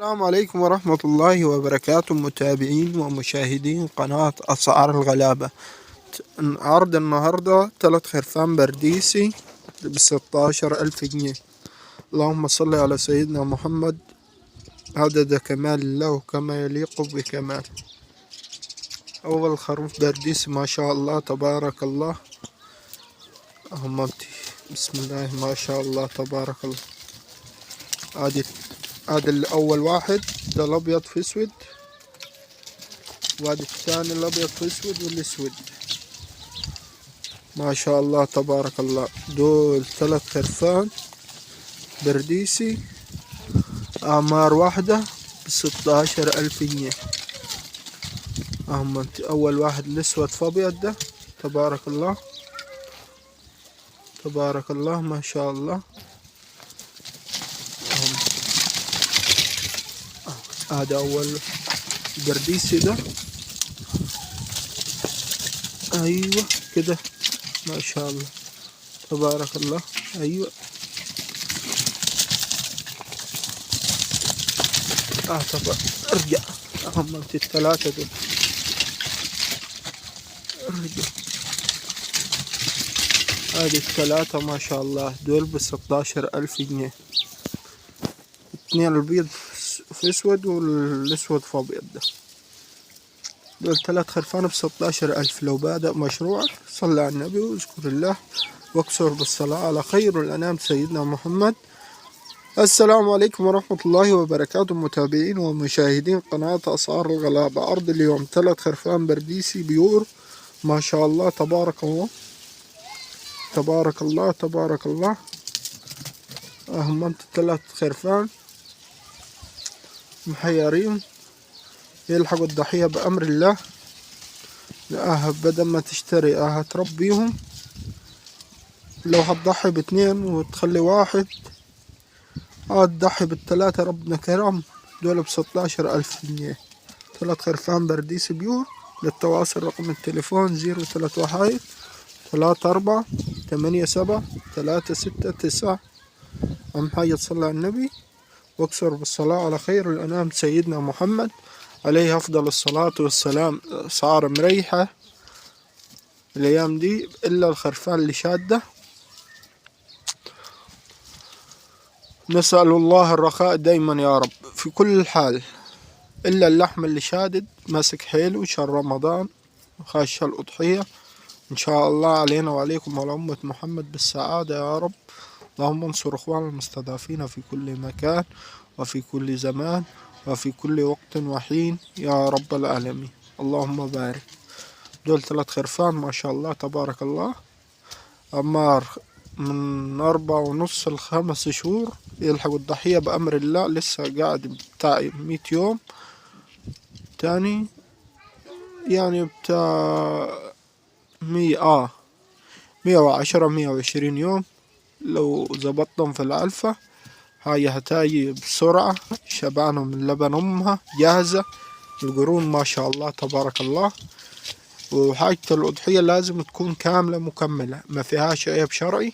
السلام عليكم ورحمة الله وبركاته، متابعين ومشاهدين قناة أسعار الغلابة. عرض النهاردة 3 خرفان برديسي ب16,000 جنيه. اللهم صل على سيدنا محمد عدد كمال الله كما يليق بكمال. أول خروف برديسي ما شاء الله تبارك الله. بسم الله ما شاء الله تبارك الله. هذا الأول واحد، ده الأبيض في أسود، وهذا الثاني الأبيض في أسود والأسود. ما شاء الله تبارك الله. دول 3 خرفان برديسي، أعمار واحدة ب16,000 جنيه. أول واحد الأسود في أبيض ده، تبارك الله تبارك الله ما شاء الله. هذا أول برديسي ده، أيوة كده ما شاء الله تبارك الله. أيوة طبعا ارجع. الثلاثة دول ارجع. هذه الثلاثة ما شاء الله دول ب16,000 جنيه. 2 البيض في اسود والاسود في ابيض ده. دول 3 خرفان ب16,000. لو بادئ مشروعك صلى على النبي واذكر الله واكثر بالصلاة على خير الأنام سيدنا محمد. السلام عليكم ورحمة الله وبركاته، متابعين ومشاهدين قناة أسعار الغلابة. عرض اليوم 3 خرفان برديسي بيور ما شاء الله تبارك الله تبارك الله تبارك الله. أهم 3 خرفان محيرين، يلحقوا الضحية بأمر الله. بدل ما تشتري هتربيهم. لو هتضحي ب2 وتخلي واحد، هتضحي ب3 ربنا كرم. دول ب16,000 جنيه. 3 خرفان برديسي بيور. للتواصل رقم التليفون 031 34 87 369. أهم حاجة تصلي على النبي واكثر بالصلاة على خير الأنام سيدنا محمد عليه أفضل الصلاة والسلام. أسعار مريحة الأيام دي، إلا الخرفان اللي شادة. نسأل الله الرخاء دايما يا رب في كل حال، إلا اللحم اللي شادد ماسك حيله شهر رمضان وخاش الأضحية. إن شاء الله علينا وعليكم وعلى أمة محمد بالسعادة يا رب. اللهم انصر إخواننا المستضعفين في كل مكان وفي كل زمان وفي كل وقت وحين يا رب العالمين. اللهم بارك. دول 3 خرفان ما شاء الله تبارك الله، أعمار من 4.5 ل5 شهور. يلحقوا الضحية بأمر الله. لسه قاعد بتاع 100 يوم تاني، يعني بتاع 110 120 يوم. لو زبطتهم في العلفة هاي هتاي بسرعة، شبعانة من لبن أمها جاهزة. القرون ما شاء الله تبارك الله. وحاجة الأضحية لازم تكون كاملة مكملة، ما فيهاش عيب شرعي،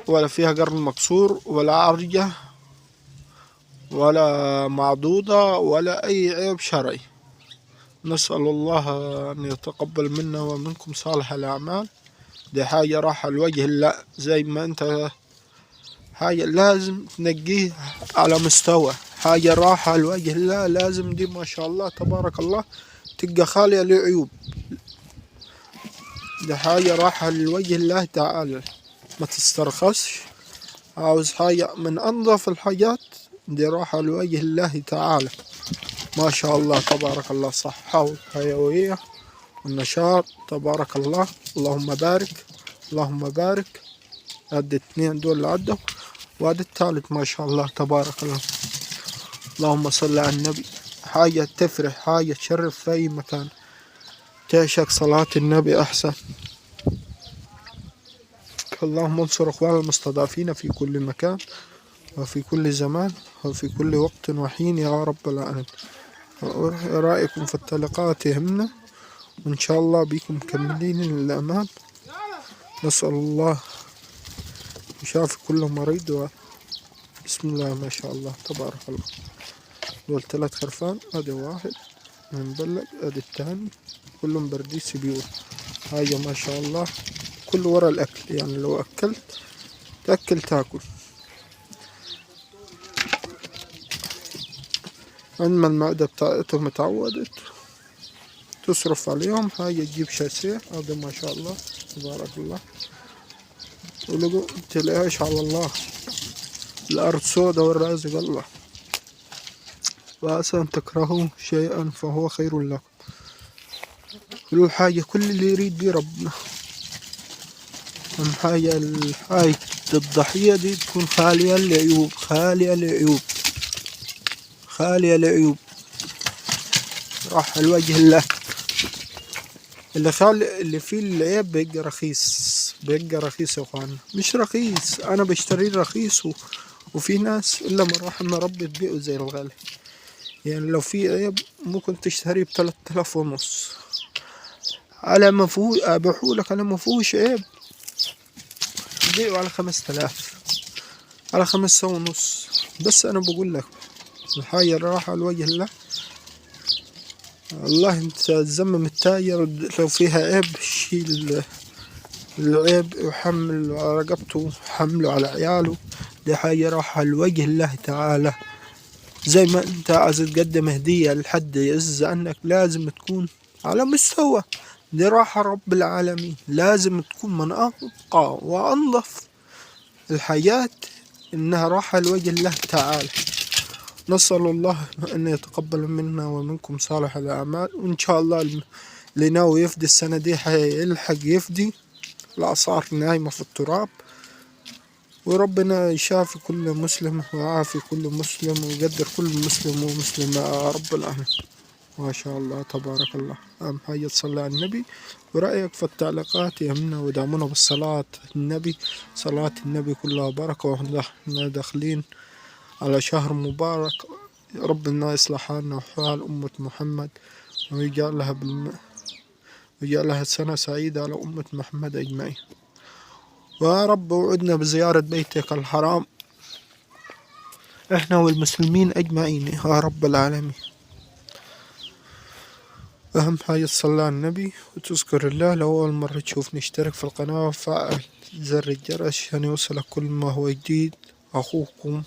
ولا فيها قرن مكسور ولا عرجة ولا معضوضة ولا أي عيب شرعي. نسأل الله أن يتقبل منا ومنكم صالح الأعمال. دي حاجة راحة الوجه الله، زي ما انت حاجة لازم تنقيه على مستوى حاجة راحة الوجه الله. لازم دي ما شاء الله تبارك الله تبقى خالية لعيوب. دي حاجة راحة لوجه الله تعالى، ما تسترخصش. عاوز حاجة من أنظف الحاجات، دي راحة لوجه الله تعالى. ما شاء الله تبارك الله، صحة وحيوية والنشاط تبارك الله. اللهم بارك اللهم بارك. هاد 2 دول اللي عدوا، وهذا الثالث ما شاء الله تبارك الله. اللهم صل على النبي. حاجة تفرح، حاجة تشرف في أي مكان. تعشق صلاة النبي أحسن. اللهم انصر إخوان المستضعفين في كل مكان وفي كل زمان وفي كل وقت وحين يا رب العالمين. رأيكم في التلقاءات يهمنا، وإن شاء الله بكم مكملين للأمان. نسأل الله يشافي كل مريض بسم الله ما شاء الله تبارك الله. دول 3 خرفان، ادي واحد مبلق، ادي التاني، كلهم برديسي بيور. هاي ما شاء الله كله ورا الاكل، يعني لو اكلت تاكل تاكل. عندما المعدة بتاعتهم اتعودت تصرف عليهم، هاي تجيب شاسيه. هذا ما شاء الله تبارك الله. ولقوا تلاقيش على الله، الأرض سودة والرازق الله. وعسى أن تكرهوا شيئا فهو خير لكم. كل حاجة كل اللي يريد بيه ربنا. أهم حاجة هاي الضحية دي تكون خالية لعيوب، خالية لعيوب، خالية لعيوب. راح الوجه الله. اللي فيه العيب بيبقى رخيص، بيبقى رخيص يا اخوانا. مش رخيص، انا بشتريه رخيص وفي ناس الا من رحم ربي تبيعه زي الغالي. يعني لو في عيب ممكن تشتريه ب3,500 على ما فيهوش، ابيعهولك على ما فيهوش عيب بيعه على 5000، على 5,500. بس انا بقول لك الحاجة راحة على وجه الله. والله انت تزمم التاجر لو فيها عيب، شيل العيب وحمل على رقبته، حمله على عياله. دي حاجة راحة لوجه الله تعالى. زي ما انت عايز تقدم هدية لحد يعز عنك، لازم تكون على مستوى. دي راحة رب العالمين، لازم تكون من أنقى وأنظف الحاجات، إنها راحة لوجه الله تعالى. نسأل الله أن يتقبل منا ومنكم صالح الأعمال. وإن شاء الله اللي ناوي يفدي السنة دي هيلحق يفدي. الأعصار نايمة في التراب. وربنا يشافي كل مسلم ويعافي كل مسلم ويقدر كل مسلم ومسلمة يا رب العالمين. ما شاء الله تبارك الله. أهم حاجة تصلي على النبي، ورأيك في التعليقات يهمنا، ودعمونا بالصلاة النبي. صلاة النبي كلها بركة، واحنا داخلين على شهر مبارك. ربنا يصلح حالنا وحال أمة محمد، ويجعلها سنة سعيدة على أمة محمد أجمعين. ويا رب وعدنا بزيارة بيتك الحرام احنا والمسلمين أجمعين يا رب العالمين. أهم حاجة تصلي على النبي وتذكر الله. لو أول مرة تشوفني اشترك في القناة وفعل زر الجرس عشان يوصلك كل ما هو جديد. أخوكم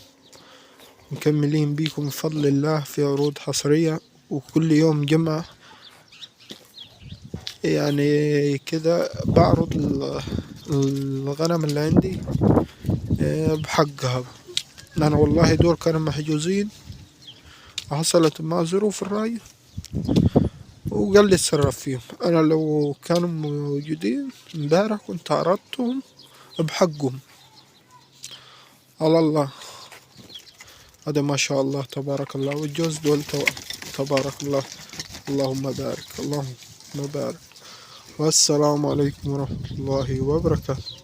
مكملين بيكم بفضل الله في عروض حصرية، وكل يوم جمعة يعني كده بعرض الغنم اللي عندي بحقها. أنا والله دول كانوا محجوزين، حصلت مع ظروف الراية وقال لي اتصرف فيهم. أنا لو كانوا موجودين امبارح كنت عرضتهم بحقهم على الله. هذا ما شاء الله تبارك الله. والجوز دول تبارك الله. اللهم بارك، اللهم بارك. والسلام عليكم ورحمة الله وبركاته.